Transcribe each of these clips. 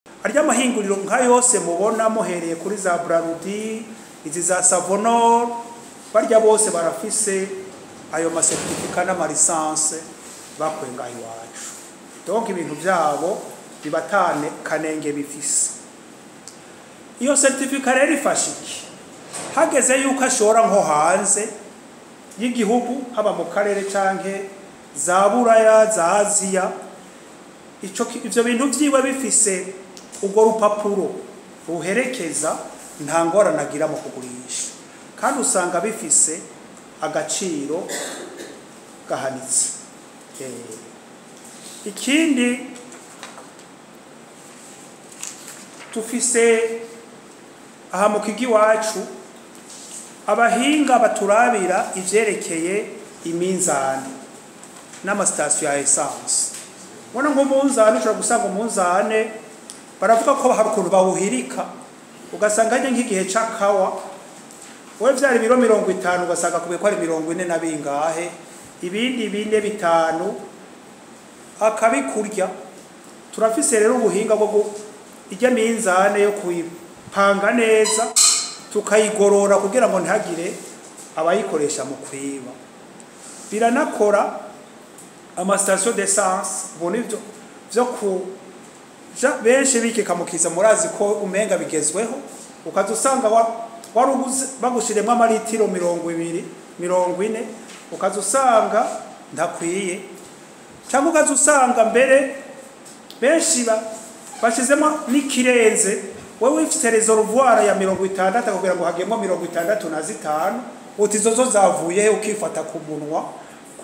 arya mahinguriro nka yose mubona muhereye kuri za Burundi izi za Savonor barya bose barafise ayo ma certificat na license bakwenga iwacu. Donc ibintu byabo bibatane kanenge bifise. Iyo certificat rero ifashiki hageze yuko ashora nko hanze y'igihugu haba mu karere canke za Buraya za Aziya, ivyo bintu vyiwe bifise ubwo rupapuro ruherekeza nta ngorane agira mu kugurisha, kandi usanga bifise agaciro gahanitse. Ikindi tufise aha mu kigi wacu abahinga baturabira ivyerekeye iminzani n'amasitasiyo ya essence. Bona ngo munzane ushobora gusanga umunzane baravuga ko hari ukuntu bawuhirika ugasanga ajya nk'igihe c'akawa wewe vyari biro 50 ugasanga kubye ko ari 40 na bingahe, ibindi 4 5 akabikurya. Turafise rero ubuhinga bwo ijya minzane yo kuyipanga neza tukayigorora kugira ngo ntagire abayikoresha mu kwiba. Biranakora amastation d'essence bonivyo vyo ku benshi bikikamukiza murazi ko umenga bigezweho, ukazusanga waruguze bagushiremwe amaritiro 200 40 ukazusanga ndakwiye, cyangwa ukazusanga mbere benshi bashizemo n'ikirenze wewe ufite reservoir ya 60 kugira ngo hagemo 65 utizozo zavuye ukifata ku munwa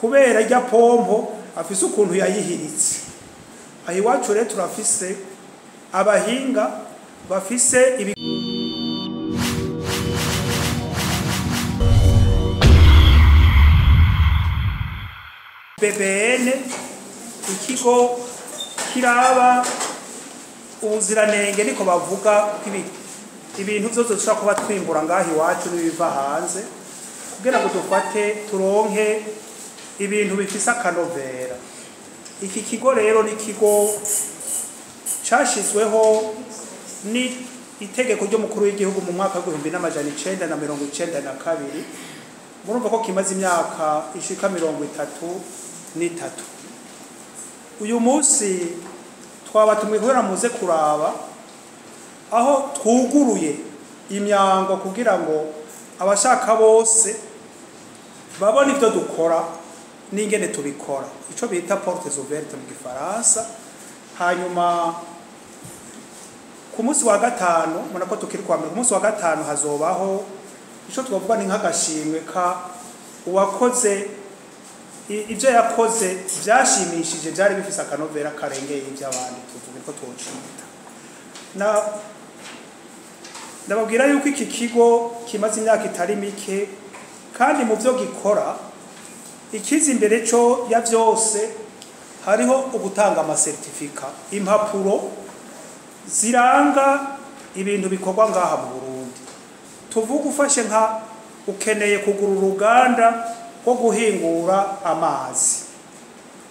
kubera ijya pompo afise ukuntu yayihiritse. Ahi wacu rero turafise abahinga bafise BBN ikigo kiraba ubuziranenge niko bavuga ibintu byose dushaka kuba twimbura ngahi wacu nibiva hanze kugira ngo dufate turonke ibintu bifisa akanovera. Iki kigo rero ni kigo cashizweho ni itegeko ryo mukuru w'igihugu mu mwaka wa 1992. Murumva ko kimaze imyaka ishika 33. Uyu munsi twabatumwe guhera muze kuraba aho twuguruye imyango kugira ngo abashaka bose babone ivyo dukora n'ingene tubikora, ico bita portes ouvertes mu Gifaransa. Hanyuma ku munsi wa gatanu munako tukiri kwa mbere, ku munsi wa gatanu hazobaho ico twavuga ni nk'agashimwe ka uwakoze ivyo yakoze vyashimishije byari bifise akanovera karengeye ivy'abandi tuvuge ko twocita. Ndababwira yuko iki kigo kimaze imyaka itari mike kandi mu byo gikora ikizi imbere cyo ya vyose hariho ugutanga ama certificat, impapuro ziranga ibintu bikorwa ngaha mu Burundi. Tuvuga ufashe nka ukeneye kugura uruganda ko guhingura amazi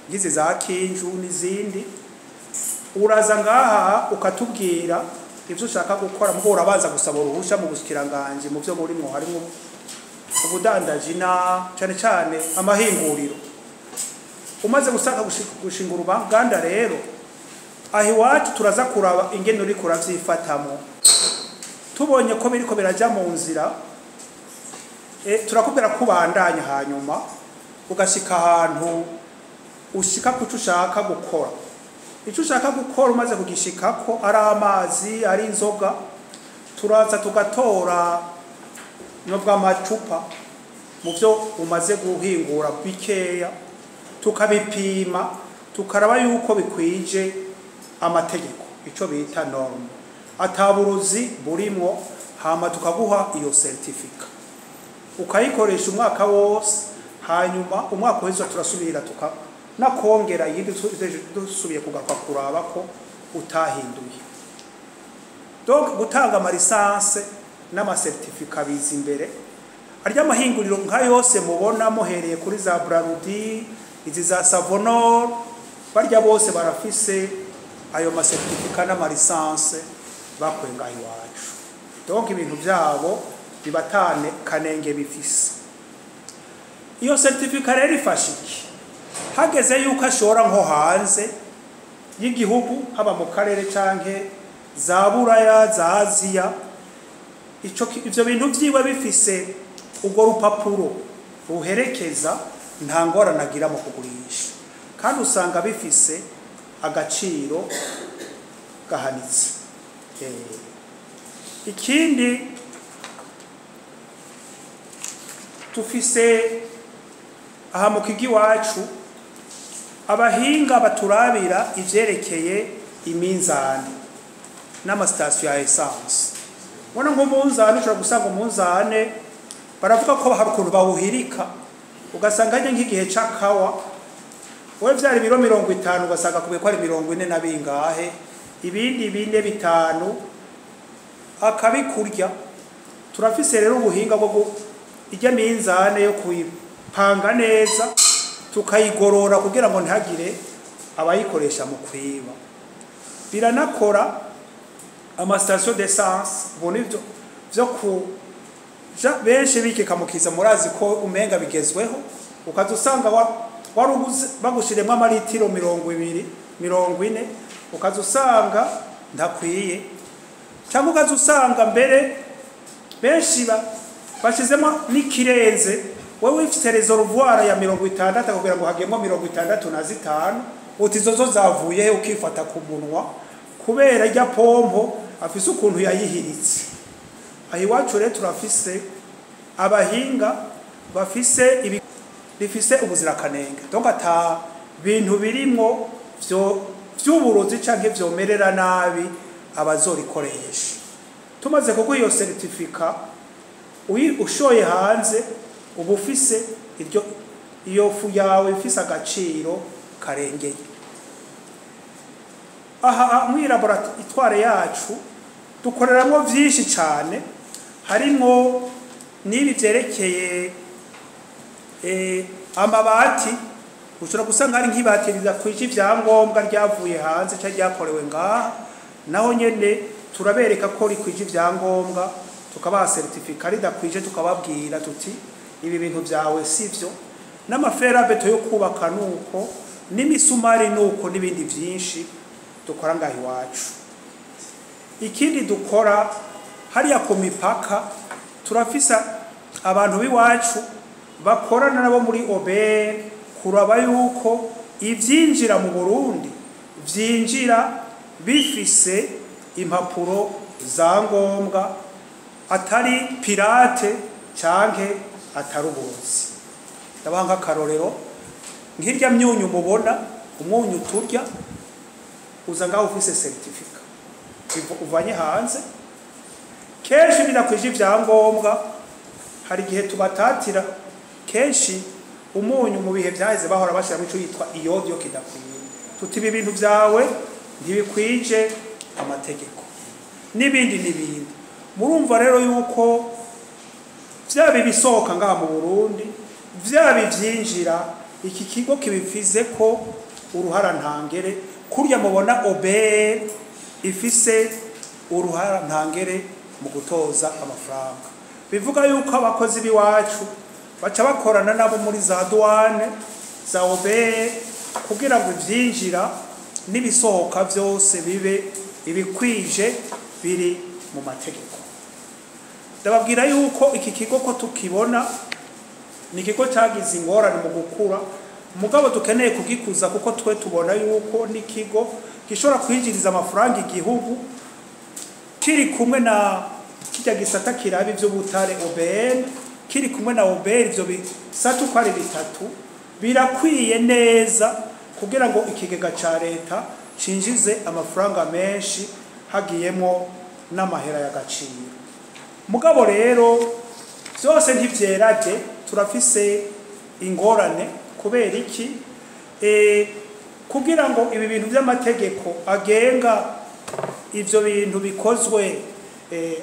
ngize za Kinju n'izindi, uraza ngaha ukatubwira ivyo ushaka gukora, mbo urabaza gusaba uruhusha mu bushikiranganje mu byo muri mwo harimo ubudandaji na cyane amahinguriro. Umaze gusanga gushingura uruganda rero ahi wacu turaza kuraba ingene uri kuravyifatamo, tubonye ko biriko biraja mu nzira turakubwira kubandanya, hanyuma ugashika ahantu ushika kuco ushaka gukora. Ico ushaka gukora umaze kugishikako ari amazi ari inzoga, turaza tugatora nubwo amacupa mu byo umaze guhingura bikeya tukabipima tukaraba yuko bikwije amategeko, ico bita norme, ataburuzi burimo, hama tukaguha iyo certificate ukayikoresha umwaka wose. Hanyuma umwaka wese turasubira nakongera yindi dusubiye kugaruka kuraba ko utahinduye. Donc gutanga ama license n'ama certificate bizi imbere arya mahinguriro nka yose mubona muhereye kuri za Burundi izi za Savonor barya bose barafise ayo masertifika n'amalisanse bakuye ngaho iwacu. Donc ibintu byabo bibatane kanenge bifise. Iyo certifica rero ifasha iki? Hageze yuko ashora nko hanze y'igihugu haba mu karere canke za Buraya za Aziya, ivyo bintu vyiwe bifise ubwo rupapuro ruherekeza nta ngorane agira mu kugurisha, kandi usanga bifise agaciro gahanitse. Ikindi tufise aha mu kigi wacu abahinga baturabira ivyerekeye iminzani n'amasitasiyo ya essence. Bona nk'umunzani ushobora gusanga umunzane baravuga ko hari ukuntu bawuhirika ugasanga ajya nk'igihe c'akawa we vyari biro 50 ugasanga kubiye ko ari 40 na bingahe, ibindi 4-5 akabikurya. Turafise rero ubuhinga bwo ijya minzane yo kuyipanga neza tukayigorora kugira ngo ntagire abayikoresha mu kwiba. Biranakora amastation d'essence bona ivyo ku benshi bikikamukiza murazi ko umenga bigezweho, ukazusanga warubuze bagushiremo amaritiro 200 40 ukazusanga ndakwiye, cyangwa ukazusanga mbere benshi bashizemo n'ikirenze wewe ufite reservoir ya 60 kugira ngo hagemo 65 utizozo zavuye ukifata ku munwa kubera rya pompo afise ukuntu yayihiritse. Ahi wacu rero turafise abahinga bafise bifise ubuzirakanenge, donc ata bintu birimo vy'uburozi canke vyomerera nabi abazorikoresha. Tumaze kuko iyo certificat ushoye hanze ubufise iyo fu yawe ifise agaciro karengeye. Aha mu laboratoire yacu dukoreramo vyinshi cyane, harimo nibi vyerekeye amabati. Ushobora gusanga ari nk'ibati rizakwije ivyangombwa ryavuye hanze cyangwa ryakorewe ngaha, naho nyene turabereka ko rikwije ivyangombwa tukabaha certificat, ridakwije tukababwira tuti ibi bintu byawe sivyo. N'amaferabeto yo kubaka nuko, n'imisumari nuko, n'ibindi vyinshi dukora ngaho iwacu. Ikindi dukora hariya ku mipaka turafisa abantu b'iwacu bakorana nabo muri OBE kuraba yuko ivyinjira mu Burundi vyinjira bifise impapuro za ngombwa, atari pirate canke atarubuzi. Ndabanga akarorero nk'irya myunyu mubona, umwunyu turya uzanga ufise certificat uvanye hanze, kenshi binakwije ivyangombwa. Hari gihe tubatatira kenshi umunyu mu bihe byaheze bahora bashira mu cyo yitwa iyodio kidakwiye, tuti ibi bintu byawe ntibikwije amategeko n'ibindi. Murumva rero yuko vyabe bisohoka ngaha mu Burundi vyabe vyinjira, iki kigo kibifize ko uruhara ntangere. Kurya mubona OBE ifise uruhara ntangere mu gutoza amafaranga, bivuga yuko abakozi biwacu baca bakorana nabo muri za douane za OBE kugira ngo ivyinjira n'ibisohoka vyose bibe ibikwije biri mu mategeko. Ndababwira yuko iki kigo ko tukibona ni kigo cagize ingorane mu gukura, mugabo dukeneye kugikuza kuko twe tubona yuko ni kigo gishobora kwinjiriza amafaranga igihugu kiri kumwe na kijya gisata kirabi byo butare OBN, kiri kumwe na OBR. Ivyo bisatu ko ari bitatu birakwiye neza kugira ngo ikigega ca leta cinjize amafaranga menshi hagiyemo n'amahera y'agaciro. Mugabo rero byose ntivyeraje, turafise ingorane. Kubera iki? Kugira ngo ibi bintu by'amategeko agenga ivyo bintu bikozwe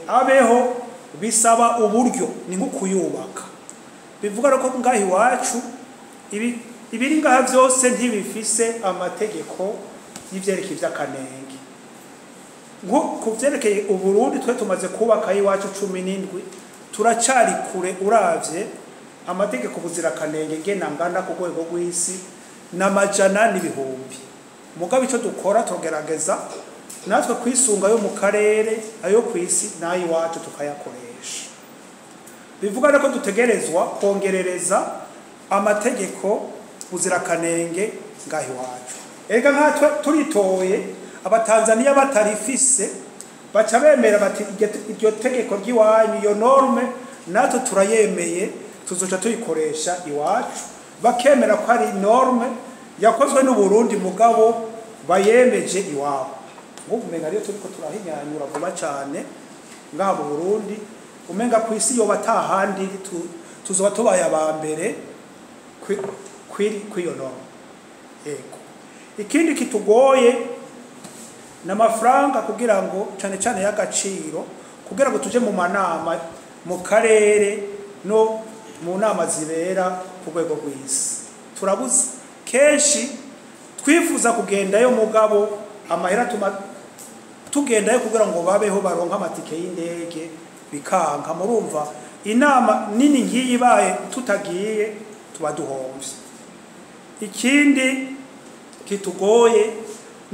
abeho bisaba uburyo, ni nko kuyubaka. Bivuga ko ngaho iwacu ibiri ngaha byose ntibifise amategeko y'ivyerekeye ivy'akanenge ngo kuvyerekeye Uburundi twe tumaze kubaka iwacu 17 turacari kure uravye amategeko buzirakanenge ngena nganda ku rwego rw'isi n'amajana n'ibihumbi mugabo ico dukora tugerageza natwe kwisunga yo mu karere ayo kwisi nayi wacu tukayakoresha bivuga ko dutegerezwa kongerereza amategeko buzirakanenge ngahi wacu ega nkatwe turitoye abatanzania batarifise baca bemera bati iryo tegeko ry'iwanyu iyo norme natwe turayemeye tuzoca tuyikoresha iwacu bakemera ko ari norme yakozwe n'u Burundi mugabo bayemeje iwabo ngo umenga rero turiko turahinyanyura vuba cyane ngaha mu Burundi umenga ku isi yo batahandi tuzoba tubaye abambere kwiyo norme ego ikindi kitugoye n'amafaranga kugira ngo cyane cyane y'agaciro kugira ngo tuje mu manama mu karere no mu nama zibera ku rwego rw'isi turabuze kenshi twifuza kugendayo mugabo amahera tugendayo kugira ngo babeho baronka amatike y'indege bikanka murumva inama nini ngiyi baye tutagiye tuba duhomvye ikindi kitugoye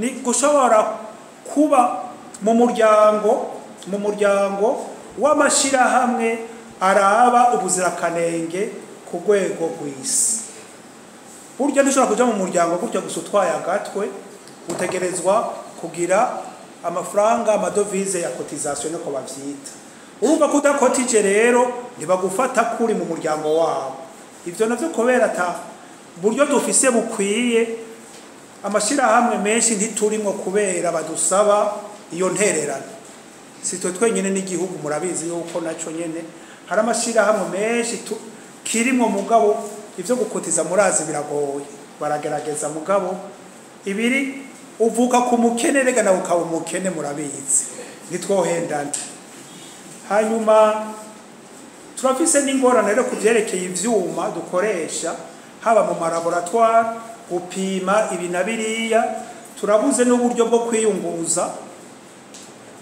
ni gushobora kuba mu muryango w'amashirahamwe araba ubuzirakanenge ku rwego rw'isi burya dushobora kuja mu muryango gutyo gusa utwaye agatwe utegerezwa kugira amafaranga amadovize ya cotisation ko bavyita urumva kudakotije rero ntibagufata kuri mu muryango wabo ivyo navyo kubera ata buryo dufise bukwiye amashirahamwe menshi ntiturimo kubera badusaba iyo ntererano sitwe twenyene n'igihugu murabizi yuko naco nyene hari amashirahamwe menshi kirimo mugabo ivyo gukotiza murazi biragoye baragerageza mugabo ibiri uvuka ku mukene rega na ukaba umukene murabizi nitwohendana hanyuma turafise n'ingorane rero kuvyerekeye ivyuma dukoresha haba mu laboratoire gupima ibi na biriya turabuze n'uburyo bwo kwiyunguruza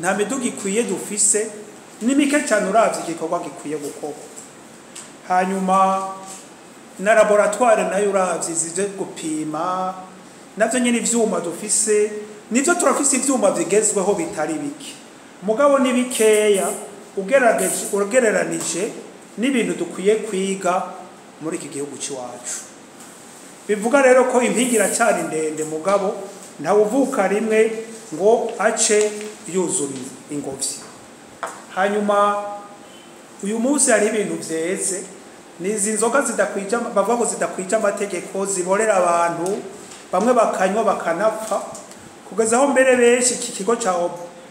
nta miduga ikwiye dufise nimike cyane uravye igikorwa gikwiye gukorwa hanyuma na laboratoire nayo uravye zize gupima navyo nyene ivyuma dufise nivyo turafise ivyuma bigezweho bitari biki mugabo ni bikeya ugereranije n'ibintu dukwiye kwiga muri iki gihugu ciwacu bivuga rero ko impingira cyane ndende mugabo ntawe uvuka rimwe ngo ace yuzuriye ingobyi hanyuma uyu munsi hari ibintu vyeze nizi nzoga zidakwija bavuga ngo zidakwija amategeko ziborera abantu bamwe bakanywa bakanapfa kugeza aho mbere benshi iki kigo ca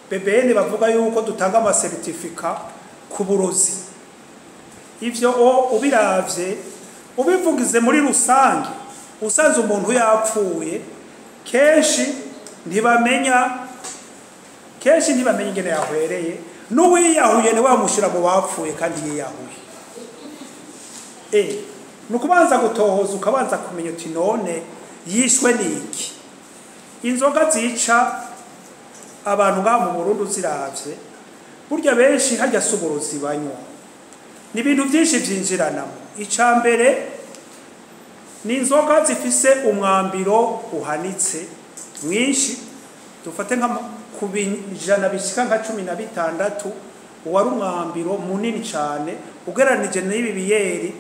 BBN bavuga yuko dutanga ama certificate ku burozi ivyo ubiravye ubivugize muri rusange usanze umuntu yapfuye kenshi ntibamenya ingene yahwereye n'uwiyahuye ni wamushira mu bapfuye kandi yiyahuye nukubanza gutohoza ukabanza kumenya uti none yishwe niki inzoga zica abantu ngaha mu Burundi uziravye burya benshi harya suburozi banywa ni ibintu byinshi byinjiranamo icambere ni inzoga zifise umwambiro uhanitse mwinshi dufate nka kubijana bishika nka 16 uwari umwambiro munini cyane ugeranije n'ibi biyeri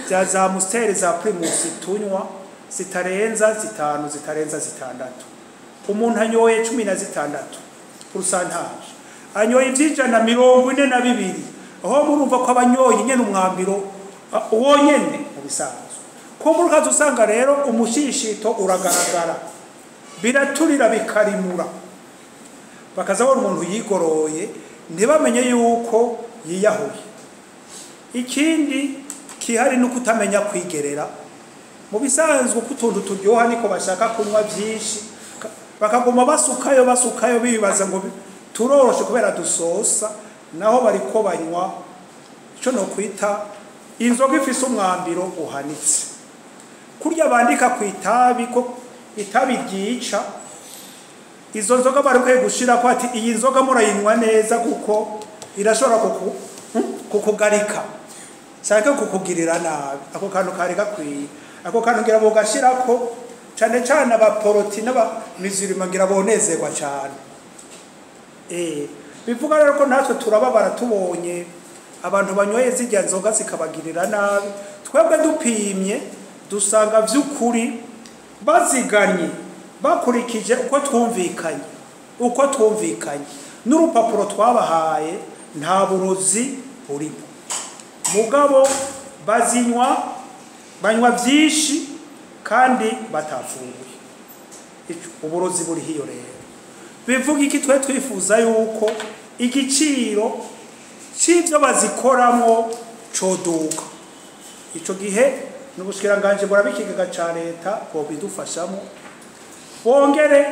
bya za Musteri za Primus tunywa zitarenza 5 zitarenza 6 umuntu anyoye 16 pourcentage anyoye ivyijana 42 aho murumva ko abanyoye nyene umwambiro wonyene mu bisanzwe ko murukaza usanga rero umushishito uragaragara biraturira bikarimura bakazabona umuntu yigoroye ntibamenye yuko yiyahuye ikindi kihari no kutamenya kwigerera mu bisanzwe kutuntu turyoha niko bashaka kunywa byinshi bakagoma basukayo bibaza ngo turoroshe kubera dusosa naho bariko banywa cyo no kwita inzoga ifise umwambiro uhanitse kurya bandika ku itabi ko itabi ryica izo nzoga barukwiye gushira ko ati iyi nzoga murayinywa neza kuko irashobora kukugarika cyangwa kukugirira nabi. Ako kantu kari gakwiye, ako kantu ngira bo gashirako cyane cyane abaporoti n'abamizirima ngira bonezerwa cyane. Bivuga rero ko natwe turababara tubonye abantu banyoye zijya nzoga zikabagirira nabi. Twebwe dupimye dusanga vy'ukuri baziganye bakurikije uko twumvikanye n'urupapuro twabahaye nta burozi burimo. Mugabo banywa vyinshi kandi batafunguye. Uburozi buri hiyo rero. Bivuga iki twe twifuza yuko igiciro c'ivyo bazikoramo coduka. Ico gihe n'ubushikiranganje burabikigega ca leta ko bidufashamo. Bongere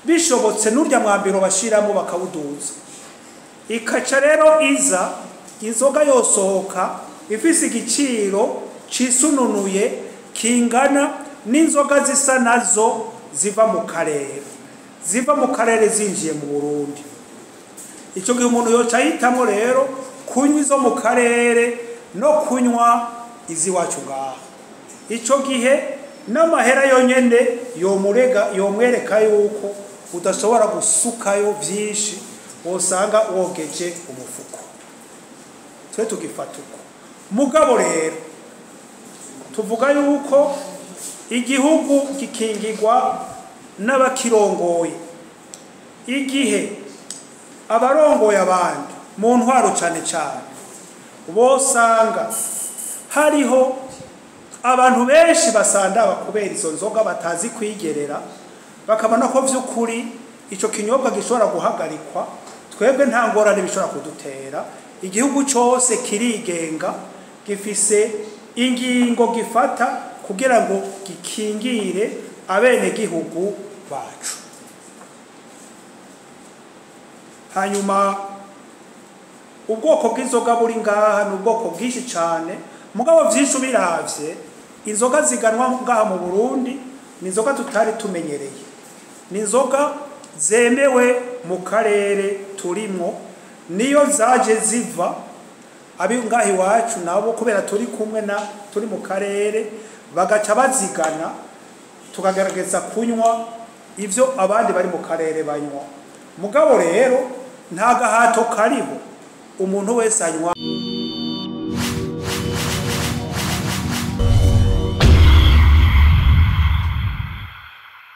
bishobotse n'urya mwambiro bashiramo bakawuduza. Ikaca rero iza inzoga yosohoka ifise igiciro cisununuye kingana n'inzoga zisa nazo ziva mu karere zinjiye mu Burundi. Ico gihe umuntu yoca yitamo rero kunywa izo mu karere no kunywa izi wacu ngaho. Ico gihe n'amahera yonyene yomwereka yuko udashobora gusukayo vyinshi wosanga wogeje umufuko. Twe tugifata uko. Mugabo rero tuvuga yuko igihugu gikingirwa n'abakirongoye. Igihe abarongoye abandi mu ntwaro cyane cyane bosanga hariho abantu benshi basandaba kubera izo nzoga batazi kwigerera, bakabona ko vy'ukuri ico kinyobwa gishobora guhagarikwa, twebwe nta ngorane bishobora kudutera. Igihugu cyose kirigenga gifise ingingo gifata kugira ngo gikingire abene gihugu bacu. Hanyuma ubwoko bw'inzoga buri ngaha n'ubwoko bwinshi cyane. Mugabo vyinshi biravye inzoga ziganwa ngaha mu Burundi ni inzoga tutari tumenyereye. Ni inzoga zemewe mu karere turimo, niyo zaje ziva abi ngahi wacu nabo kubera turi kumwe turi mu karere bagaca bazigana tukagerageza kunywa ivyo abandi bari mu karere banywa. Mugabo rero nta gahato kariho, umuntu wese anywa